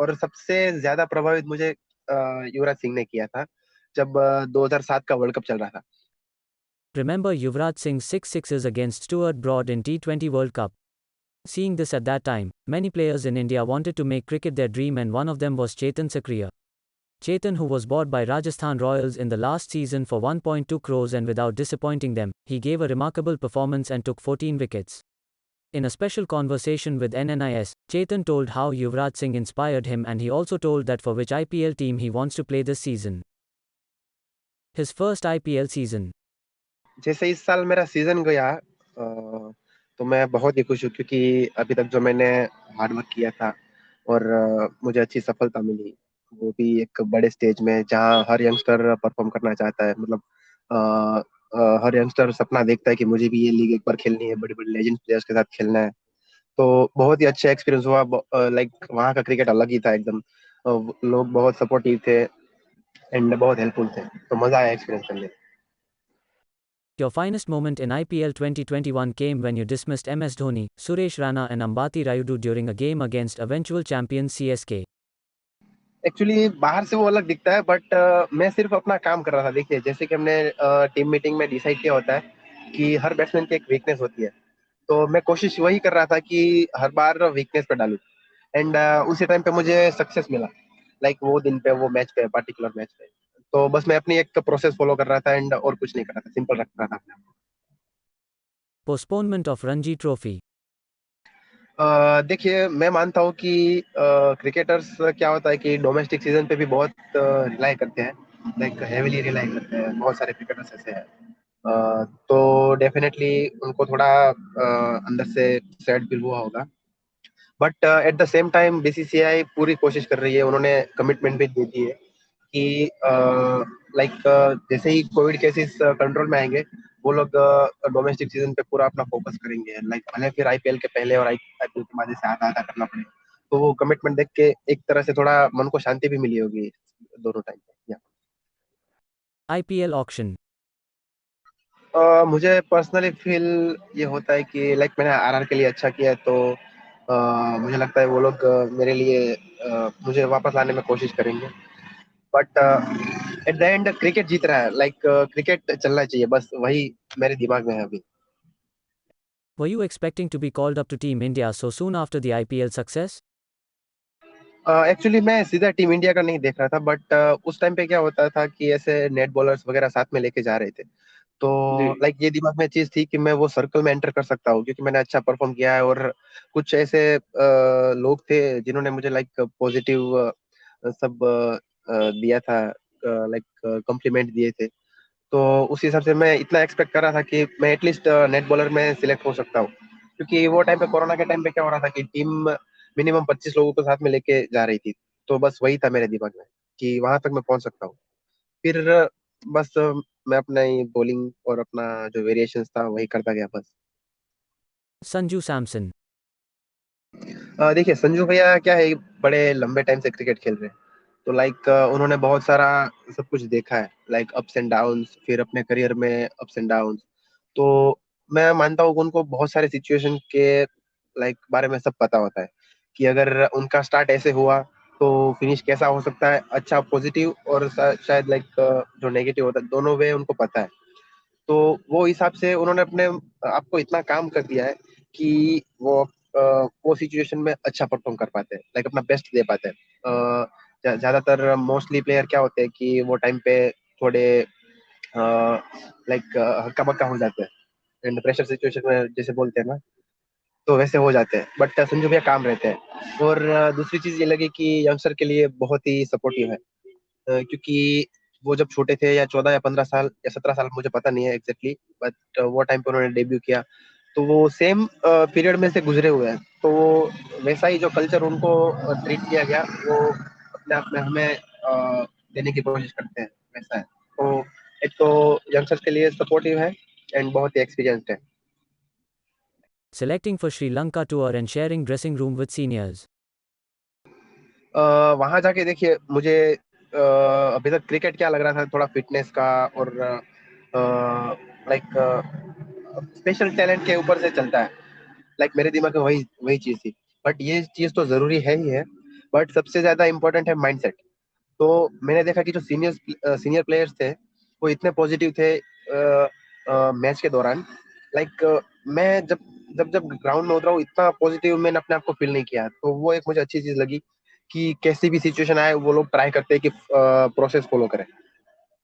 और सबसे ज्यादा प्रभावित मुझे युवराज सिंह ने किया था जब 2007 का वर्ल्ड कप चल रहा था। Remember Yuvraj Singh's 6 sixes against Stuart Broad in T20 World Cup? Seeing this at that time, many players in India wanted to make cricket their dream, and one of them was Chetan Sakriya. Chetan, who was bought by Rajasthan Royals in the last season for 1.2 crores, and without disappointing them, he gave a remarkable performance and took 14 wickets. In a special conversation with NNIS, Chetan told how Yuvraj Singh inspired him, and he also told that for which IPL team he wants to play this season. His first IPL season. जैसे इस साल मेरा season गया तो मैं बहुत ही खुश हूँ, क्योंकि अभी तक जो मैंने हार्ड वर्क किया था और मुझे अच्छी सफलता मिली, वो भी एक बड़े स्टेज में जहाँ हर यंगस्टर परफॉर्म करना चाहता है। मतलब अ, हर यंगस्टर सपना देखता है कि मुझे भी ये लीग एक बार खेलनी है, बड़े बड़े लेजेंड प्लेयर्स के साथ खेलना है। तो बहुत ही अच्छा एक्सपीरियंस हुआ। लाइक वहाँ का क्रिकेट अलग ही था एकदम। लोग बहुत सपोर्टिव थे एंड बहुत हेल्पफुल थे, तो मजा आया एक्सपीरियंस करने। Your finest moment in IPL 2021 came when you dismissed MS Dhoni, Suresh Rana and Ambati Rayudu during a game against eventual champions CSK. Actually बाहर से वो अलग दिखता है, बट मैं सिर्फ अपना काम कर रहा था। देखिए, जैसे कि हमने टीम मीटिंग में डिसाइड किया होता है कि हर बैट्समैन की एक वीकनेस होती है, तो मैं कोशिश वही कर रहा था कि हर बार वीकनेस पे डालूं। एंड उसी टाइम पे मुझे सक्सेस मिला, लाइक वो दिन पे, वो मैच पे, पर्टिकुलर मैच पे। तो बस मैं अपनी एक प्रोसेस फॉलो कर रहा था एंड और कुछ नहीं कर रहा था, सिंपल रख रहा था अपने आप को। Postponement of Ranji Trophy. देखिए, मैं मानता हूँ कि क्रिकेटर्स क्या होता है कि डोमेस्टिक सीजन पे भी बहुत रिलाई करते हैं, लाइक हेविली रिलाई करते हैं। बहुत सारे क्रिकेटर्स ऐसे हैं। तो डेफिनेटली उनको थोड़ा अंदर से सैड फील हुआ होगा, but at the same time BCCI पूरी कोशिश कर रही है। उन्होंने कमिटमेंट भी दे दी है कि लाइक जैसे ही कोविड केसेस कंट्रोल में आएंगे, वो लोग डोमेस्टिक सीजन पे पूरा अपना फोकस करेंगे। लाइक भले फिर आईपीएल के पहले और आईपीएल के बाद जैसे आधा आधा करना पड़े, तो वो कमिटमेंट देख के एक तरह से थोड़ा मन को शांति भी मिली होगी दोनों टाइम पे। IPL auction. मुझे पर्सनली फील ये होता है कि लाइक मैंने आरआर के लिए अच्छा किया है, तो मुझे लगता है वो लोग मेरे लिए मुझे वापस लाने में कोशिश करेंगे। But at the end cricket जीत रहा है। लाइक क्रिकेट चलना चाहिए, बस वही मेरे दिमाग में है अभी। Were you expecting to be called up to Team India so soon after the IPL success? Actually मैं सीधा टीम इंडिया का नहीं देख रहा था, बट उस टाइम पे क्या होता था कि ऐसे नेट बॉलर्स वगैरह साथ में लेके जा रहे थे। तो जी। लाइक ये दिमाग में चीज थी कि मैं वो सर्कल में एंटर कर सकता हूँ, क्योंकि मैंने अच्छा परफॉर्म किया है और कुछ ऐसे लोग थे जिन्होंने मुझे लाइक पॉजिटिव सब दिया था, लाइक कॉम्प्लीमेंट दिए थे। तो उस हिसाब से मैं इतना एक्सपेक्ट कर रहा था कि मैं एटलीस्ट नेट बॉलर में सिलेक्ट हो सकता हूँ, क्योंकि वो टाइम पे, कोरोना के टाइम पे क्या हो रहा था कि टीम मिनिमम 25 लोगों को साथ में लेके जा रही थी। तो बस वही था मेरे दिमाग में कि वहां तक मैं पहुंच सकता हूँ। फिर बस मैं अपना ही बॉलिंग और अपना जो वेरिएशंस था वही करता गया बस। Sanju Samson. देखिए, संजू भैया क्या है, बड़े लंबे टाइम से क्रिकेट खेल रहे हैं। तो लाइक उन्होंने बहुत सारा सब कुछ देखा है, लाइक अप्स एंड डाउन्स, फिर अपने करियर में अप्स एंड डाउन्स। तो मैं मानता हूँ कि उनको बहुत सारे सिचुएशन के लाइक बारे में सब पता होता है कि अगर उनका स्टार्ट ऐसे हुआ तो फिनिश कैसा हो सकता है, अच्छा पॉजिटिव और शायद लाइक जो नेगेटिव होता है, दोनों वे उनको पता है। तो वो हिसाब से उन्होंने अपने आपको इतना काम कर दिया है कि वो सिचुएशन में अच्छा परफॉर्म कर पाते हैं, लाइक अपना बेस्ट दे पाते हैं। ज्यादातर मोस्टली प्लेयर क्या होते हैं कि वो टाइम पे थोड़े लाइक हक्का बक्का हो जाते हैं एंड प्रेशर सिचुएशन में जैसे बोलते हैं ना, तो वैसे हो जाते हैं। बट संजू भैया काम रहते हैं। और दूसरी चीज ये लगी कि यंगस्टर के लिए बहुत ही सपोर्टिव है, क्योंकि वो जब छोटे थे, या 14 या 15 साल या 17 साल, मुझे पता नहीं है एग्जैक्टली, बट वो टाइम पे उन्होंने डेब्यू किया, तो वो सेम पीरियड में से गुजरे हुए हैं। तो वो वैसा ही जो कल्चर उनको ट्रीट किया गया, वो अपने आप में हमें देने की कोशिश करते हैं, वैसा है। तो एक तो यंगस्टर्स के लिए सपोर्टिव है एंड बहुत ही एक्सपीरियंस्ड है। Selecting for Sri Lanka tour and sharing dressing room with seniors. वहां जाके देखिए, मुझे अभी तक क्रिकेट क्या लग रहा था, थोड़ा फिटनेस का और लाइक स्पेशल टैलेंट के ऊपर से चलता है। लाइक मेरे दिमाग में वही वही चीज थी। बट ये चीज तो जरूरी है ही है, बट सबसे ज्यादा इंपॉर्टेंट है माइंडसेट। तो मैंने देखा कि जो सीनियर प्लेयर्स थे वो इतने पॉजिटिव थे मैच के दौरान। लाइक मैं जब जब जब ग्राउंड में उतरा हूँ इतना पॉजिटिव मैंने अपने आप को फील नहीं किया, तो वो एक मुझे अच्छी चीज लगी कि कैसी भी सिचुएशन आए वो लोग ट्राई करते हैं कि प्रोसेस फॉलो करें।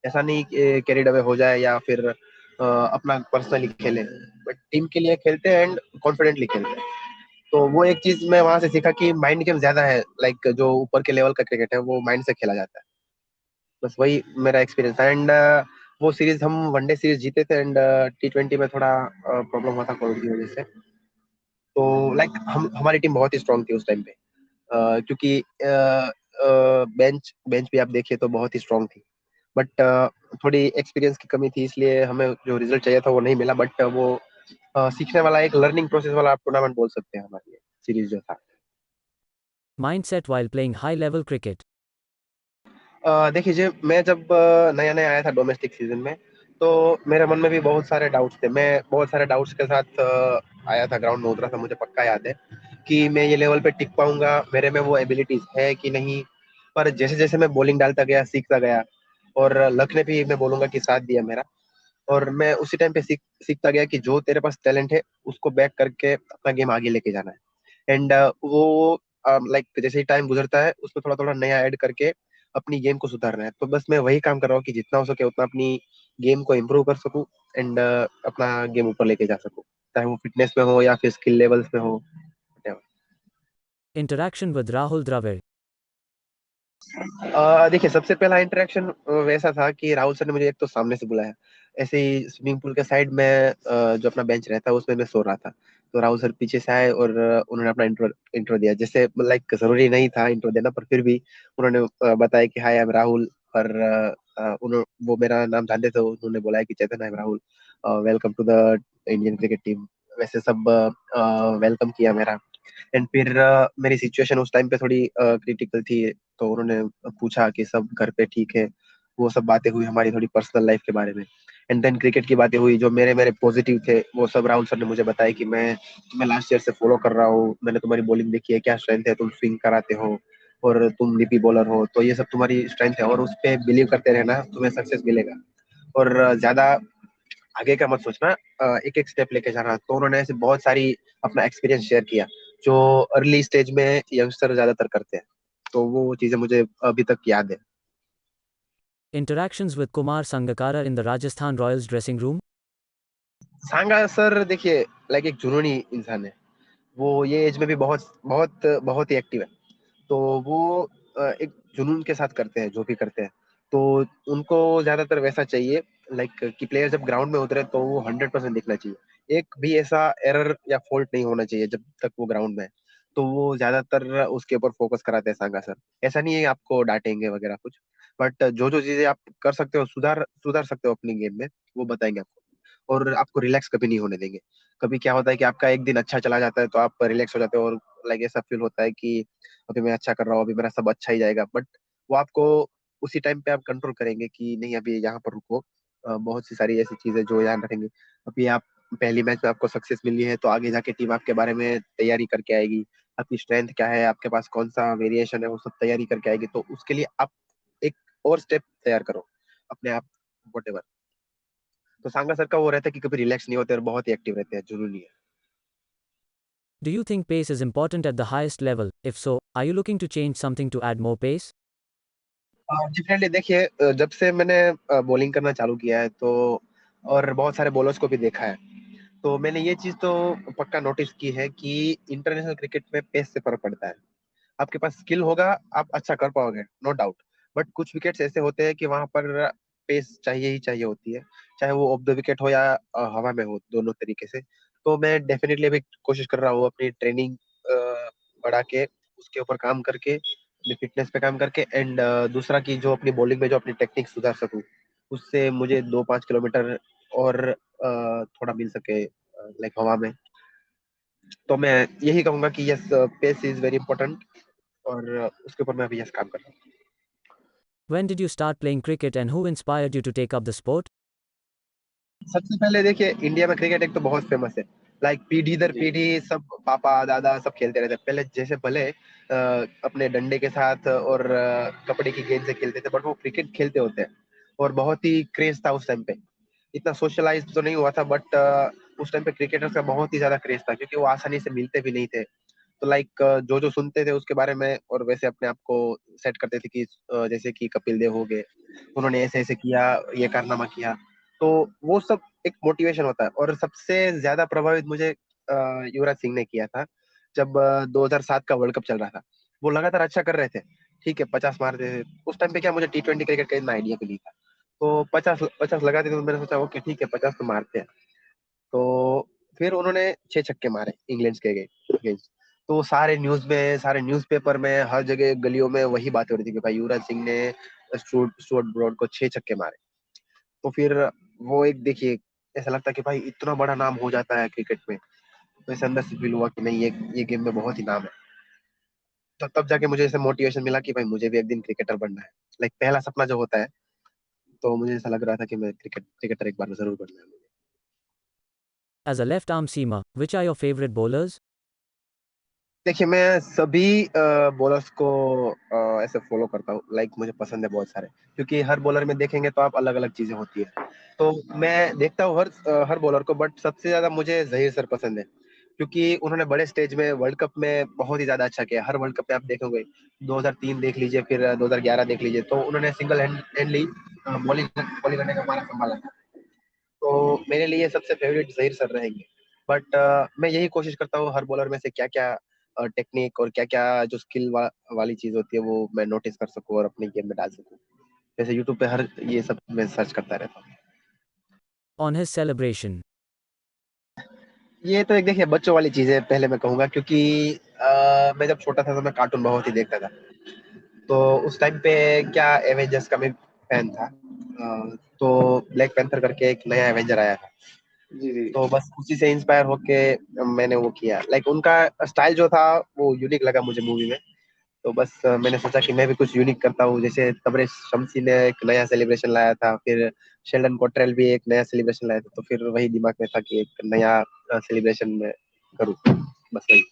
ऐसा नहीं कैरिड अवे हो जाए या फिर अपना पर्सनली खेले, बट टीम के लिए खेलते हैं एंड कॉन्फिडेंटली खेलते हैं। तो वो एक चीज मैं वहां से सीखा कि माइंड गेम ज्यादा है, लाइक जो ऊपर के लेवल का क्रिकेट है वो माइंड से खेला जाता है। बस वही मेरा एक्सपीरियंस था। एंड वो सीरीज हम वनडे सीरीज जीते थे एंड T20 में थोड़ा प्रॉब्लम हुआ था कोविड की वजह से। तो लाइक हम हमारी टीम बहुत ही स्ट्रांग थी उस टाइम पे, क्योंकि बेंच बेंच भी आप देखिए तो बहुत ही स्ट्रांग थी। बट थोड़ी एक्सपीरियंस की कमी थी, इसलिए हमें जो रिजल्ट चाहिए था वो नहीं मिला। बट वो सीखने वाला एक लर्निंग प्रोसेस वाला आप टूर्नामेंट बोल सकते हैं हमारे लिए, सीरीज जो था। Mindset while playing high level cricket. देखिए जी, मैं जब नया नया आया था डोमेस्टिक सीजन में, तो मेरे मन में भी बहुत सारे डाउट्स थे। मैं बहुत सारे डाउट्स के साथ आया था, ग्राउंड में उतरा था। मुझे पक्का याद है कि मैं ये लेवल पे टिक पाऊंगा, मेरे में वो एबिलिटीज है कि नहीं। पर जैसे जैसे मैं बॉलिंग डालता गया, सीखता गया, और लक ने भी मैं बोलूंगा कि साथ दिया मेरा। और मैं उसी टाइम पे सीखता गया कि जो तेरे पास टैलेंट है उसको बैक करके अपना गेम आगे लेके जाना है। एंड वो लाइक जैसे ही टाइम गुजरता है उसमें थोड़ा थोड़ा नया ऐड करके अपनी गेम को सुधारना है। तो बस मैं वही काम कर रहा हूँ कि जितना हो सके उतना अपनी गेम को इम्प्रूव कर सकूं एंड अपना गेम ऊपर लेके जा सकूं, चाहे वो फिटनेस में हो या फिर स्किल लेवल्स में हो। Interaction with Rahul Dravid. देखिए, सबसे पहला इंटरेक्शन वैसा था कि राहुल सर ने मुझे एक तो सामने से बुलाया। ऐसे ही स्विमिंग पूल के साइड में जो अपना बेंच रहता है उसमें मैं सो रहा था। तो राहुल सर पीछे से आए और उन्होंने अपना इंट्रो दिया। जैसे लाइक जरूरी नहीं था इंट्रो देना, पर फिर भी उन्होंने बताया कि हाय आई एम राहुल। और वो मेरा नाम जानते थे, उन्होंने बोला है कि Chetan I am Rahul, welcome to the Indian cricket team. वैसे सब वेलकम किया मेरा। एंड फिर मेरी सिचुएशन उस टाइम पे थोड़ी क्रिटिकल थी, तो उन्होंने पूछा कि सब घर पे ठीक है। वो सब बातें हुई हमारी थोड़ी पर्सनल लाइफ के बारे में। एंड देन क्रिकेट की बातें हुई, जो मेरे मेरे पॉजिटिव थे वो सब राहुल सर ने मुझे बताया कि मैं तुम्हें लास्ट ईयर से फॉलो कर रहा हूँ, मैंने तुम्हारी बॉलिंग देखी है, क्या स्ट्रेंथ है, तुम स्विंग कराते हो और तुम निपी बॉलर हो, तो ये सब तुम्हारी स्ट्रेंथ है और उस पर बिलीव करते रहना, तुम्हें सक्सेस मिलेगा। और ज्यादा आगे का मत सोचना, एक एक स्टेप लेके जाना। तो उन्होंने ऐसे बहुत सारी अपना एक्सपीरियंस शेयर किया जो अर्ली स्टेज में यंगस्टर ज्यादातर करते हैं। तो वो चीजें मुझे अभी तक याद है। Interactions with Kumar Sangakkara in the Rajasthan Royals dressing room. Sanga sir देखिए, लाइक एक जुनूनी इंसान है। वो ये एज में भी बहुत बहुत बहुत ही एक्टिव है। तो वो एक जुनून के साथ करते हैं जो भी करते हैं। तो उनको ज्यादातर वैसा चाहिए, लाइक कि प्लेयर जब ग्राउंड में उतरे तो वो 100% दिखना चाहिए। एक भी ऐसा एरर या फॉल्ट नहीं होना चाहिए जब तक वो ग्राउंड में है। तो वो ज्यादातर उसके ऊपर फोकस कराते हैं सांगा सर। ऐसा नहीं है आपको डांटेंगे वगैरह कुछ, बट जो जो चीजें आप कर सकते हो, सुधार सुधार सकते हो अपनी गेम में, वो बताएंगे आपको। और आपको रिलैक्स कभी नहीं होने देंगे। कभी क्या होता है कि आपका एक दिन अच्छा चला जाता है तो आप रिलैक्स हो जाते हो और लाइक ऐसा फील होता है कि अभी मैं अच्छा कर रहा हूँ, अभी मेरा सब अच्छा ही जाएगा। बट वो आपको उसी टाइम पे आप कंट्रोल करेंगे कि नहीं, अभी यहाँ पर रुको। बहुत सी सारी ऐसी चीजें जो ध्यान रखेंगे। अभी आप पहली मैच में आपको सक्सेस मिली है तो आगे जाके टीम आपके बारे में तैयारी करके आएगी। आपकी स्ट्रेंथ क्या है, आपके पास कौन सा वेरिएशन है, वो सब तैयारी करके आएगी। तो उसके लिए आप एक और स्टेप तैयार करो अपने आप, वट। तो सांगा सर का वो रहता है कि कभी रिलैक्स नहीं होते और बहुत ही एक्टिव रहते हैं, जरूरी है। Do you think pace is important at the highest level? If so, are you looking to change something to add more pace? Definitely देखिए, जब से मैंने बॉलिंग करना चालू किया है तो और बहुत सारे बॉलर्स को भी देखा है, तो मैंने ये चीज तो पक्का नोटिस की है कि इंटरनेशनल क्रिकेट में पेस से फर्क पड़ता है। आपके पास स्किल होगा, आप अच्छा कर पाओगे, नो डाउट। बट कुछ विकेट्स ऐसे होते हैं कि वहां पर पेस चाहिए ही चाहिए होती है, चाहे वो ऑफ द विकेट हो या हवा में हो, दोनों तरीके से। तो मैं डेफिनेटली अभी कोशिश कर रहा हूँ अपनी ट्रेनिंग बढ़ा के, उसके ऊपर काम करके, अपनी फिटनेस पे काम करके। एंड दूसरा कि जो अपनी बॉलिंग में जो अपनी टेक्निक सुधार सकूं, उससे मुझे 2-5 किलोमीटर और थोड़ा मिल सके लाइक हवा में। तो मैं यही कहूंगा कि yes, pace is very important, और उसके ऊपर मैं अभी यस काम कर रहा हूँ। When did you start playing cricket and who inspired you to take up the sport? सबसे पहले देखिए, इंडिया में क्रिकेट एक तो बहुत फेमस है, लाइक पीढ़ी दर जी पीढ़ी सब पापा दादा सब खेलते रहते, पहले जैसे भले अपने डंडे के साथ और कपड़े की गेंद से खेलते थे, बट वो क्रिकेट खेलते होते हैं। और बहुत ही क्रेज था उस टाइम पे। इतना सोशलाइज तो नहीं हुआ था, बट उस टाइम पे क्रिकेटर्स का बहुत ही ज्यादा क्रेज था, क्योंकि वो आसानी से मिलते भी नहीं थे। तो लाइक जो जो सुनते थे उसके बारे में, और वैसे अपने आप को सेट करते थे कि जैसे कि कपिल देव हो गए, उन्होंने ऐसे ऐसे किया, ये कारनामा किया। तो वो सब एक मोटिवेशन होता है। और सबसे ज्यादा प्रभावित मुझे युवराज सिंह ने किया था, जब 2007 का वर्ल्ड कप चल रहा था। वो लगातार अच्छा कर रहे थे, ठीक है, 50 मारते थे उस टाइम पे। क्या मुझे टी20 क्रिकेट का इतना आइडिया भी नहीं था, तो 50 50 लगाते थे, तो मैंने सोचा ओके ठीक है, 50 तो मारते हैं। तो फिर उन्होंने 6 छक्के मारे इंग्लैंड के अगेंस्ट। तो वो सारे न्यूज में, सारे न्यूज़पेपर में, हर जगह गलियों में वही बात हो रही थी कि भाई युवराज सिंह ने स्टुअर्ट स्टुअर्ट ब्रॉड को 6 छक्के मारे। तो फिर वो एक देखिए, ऐसा लगता है कि भाई इतना बड़ा नाम हो जाता है क्रिकेट में। तो ऐसे अंदर से फील हुआ कि नहीं, ये गेम में बहुत ही नाम है। तो तब जाके मुझे ऐसे मोटिवेशन मिला कि भाई मुझे भी एक दिन क्रिकेटर बनना है। लाइक पहला सपना जो होता है, तो मुझे ऐसा लग रहा था कि मैं क्रिकेटर एक बार जरूर बनना है मुझे। As a left arm seamer, which are your favorite bowlers? देखिए, मैं सभी बॉलर्स को ऐसे फॉलो करता हूँ। लाइक मुझे पसंद है बहुत सारे, क्योंकि हर बॉलर में देखेंगे तो आप अलग अलग चीजें होती है। तो मैं देखता हूँ हर बॉलर को, बट सबसे ज्यादा मुझे जहीर सर पसंद है, क्योंकि उन्होंने बड़े स्टेज में वर्ल्ड कप में बहुत ही ज्यादा अच्छा किया। हर वर्ल्ड कप में आप देखोगे, 2003 देख लीजिए, फिर 2011 देख लीजिए, तो उन्होंने सिंगल हैंडली बॉलिंग बॉलिंग करने का हमारा संभाला था। तो मेरे लिए सबसे फेवरेट जहीर सर रहेंगे। बट मैं यही कोशिश करता हूँ हर बॉलर में से क्या क्या टेक्निक और क्या क्या जो वाली चीज होती है वो मैं नोटिस कर सकूँ और अपने गेम में डाल सकूँ। जैसे यूट्यूब पे हर ये सब मैं सर्च करता रहता हूँ। On his celebration. ये तो एक देखिए बच्चों वाली चीज है, पहले मैं कहूंगा, क्योंकि मैं जब छोटा था तो मैं कार्टून बहुत ही देखता था। तो उस टाइम पे क्या एवेंजर्स का मैं फैन था। तो ब्लैक पैंथर करके एक नया एवेंजर आया था। जी जी। तो बस उसी से इंस्पायर होके मैंने वो किया। लाइक उनका स्टाइल जो था वो यूनिक लगा मुझे मूवी में। तो बस मैंने सोचा कि मैं भी कुछ यूनिक करता हूँ। जैसे तबरेज शमसी ने एक नया सेलिब्रेशन लाया था, फिर शेल्डन कॉट्रेल भी एक नया सेलिब्रेशन लाया था, तो फिर वही दिमाग में था कि एक नया सेलिब्रेशन में करूँ, बस वही।